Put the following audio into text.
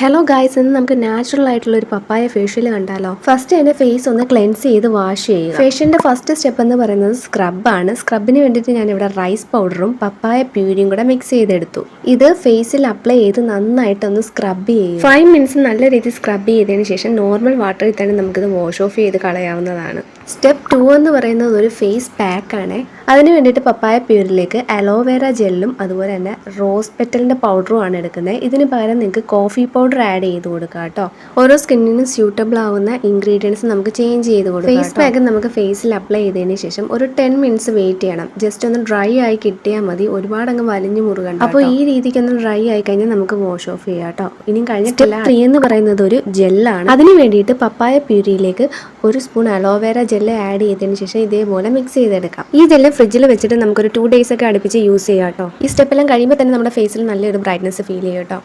Hello guys, ഇന്ന് നമുക്ക് natural ആയിട്ടുള്ള ഒരു പപ്പായ ഫേഷ്യൽ കണ്ടാലോ. ഫസ്റ്റ് എൻ്റെ ഫേസ് ഒന്ന് ക്ലെൻസ് ചെയ്ത് വാഷ് ചെയ്യുക. ഫേഷ്യലിന്റെ ഫസ്റ്റ് സ്റ്റെപ്പ് എന്ന് പറയുന്നത് സ്ക്രബാണ്. സ്ക്രബിന് വേണ്ടിയിട്ട് ഞാൻ ഇവിടെ റൈസ് പൗഡറും പപ്പായ പ്യൂരിയും കൂടെ മിക്സ് ചെയ്തെടുത്തു. ഇത് ഫേസിൽ അപ്ലൈ ചെയ്ത് നന്നായിട്ടൊന്ന് സ്ക്രബ് ചെയ്യുക. 5 മിനിറ്റ്സ് നല്ല രീതിയിൽ സ്ക്രബ് ചെയ്തതിന് ശേഷം നോർമൽ വാട്ടറിൽ തന്നെ നമുക്കിത് വാഷ് ഓഫ് ചെയ്ത് കളയാവുന്നതാണ്. സ്റ്റെപ്പ് 2 എന്ന് പറയുന്നത് ഒരു ഫേസ് പാക്ക് ആണ്. അതിന് വേണ്ടിയിട്ട് പപ്പായ പ്യൂരിലേക്ക് അലോവേര ജെല്ലും അതുപോലെ തന്നെ റോസ് പെറ്റലിന്റെ പൗഡറും ആണ് എടുക്കുന്നത്. ഇതിന് പകരം നിങ്ങൾക്ക് കോഫി പൗഡർ ആഡ് ചെയ്ത് കൊടുക്കുക കേട്ടോ. ഓരോ സ്കിന്നിനും സ്യൂട്ടബിൾ ആവുന്ന ഇൻഗ്രീഡിയൻസ് നമുക്ക് ചേഞ്ച് ചെയ്ത് കൊടുക്കാം. ഫേസ് പാക്ക് നമുക്ക് ഫേസിൽ അപ്ലൈ ചെയ്തതിന് ശേഷം ഒരു 10 മിനിറ്റ്സ് വെയിറ്റ് ചെയ്യണം. ജസ്റ്റ് ഒന്ന് ഡ്രൈ ആയി കിട്ടിയാൽ മതി, ഒരുപാട് അങ്ങ് വലിഞ്ഞു മുറുകണ്ട. അപ്പോൾ ഈ രീതിക്ക് ഒന്ന് ഡ്രൈ ആയി കഴിഞ്ഞാൽ നമുക്ക് വാഷ് ഓഫ് ചെയ്യാം കേട്ടോ. ഇനിയും കഴിഞ്ഞിട്ടില്ല. 3 എന്ന് പറയുന്നത് ഒരു ജെല്ലാണ്. അതിന് വേണ്ടിയിട്ട് പപ്പായ പ്യൂരിയിലേക്ക് ഒരു സ്പൂൺ അലോവേര ജെല്ല് ആഡ് ചെയ്തതിന് ശേഷം ഇതേപോലെ മിക്സ് ചെയ്തെടുക്കാം. ഈ ജെല്ല് ഫ്രിഡ്ജിൽ വെച്ചിട്ട് നമുക്കൊരു 2 ഡേയ്സ് ഒക്കെ അടുപ്പിച്ച് യൂസ് ചെയ്യാം കേട്ടോ. ഈ സ്റ്റെപ്പെല്ലാം കഴിയുമ്പോൾ തന്നെ നമ്മുടെ ഫേസിൽ നല്ലൊരു ബ്രൈറ്റ്നസ് ഫീൽ ചെയ്യും കേട്ടോ.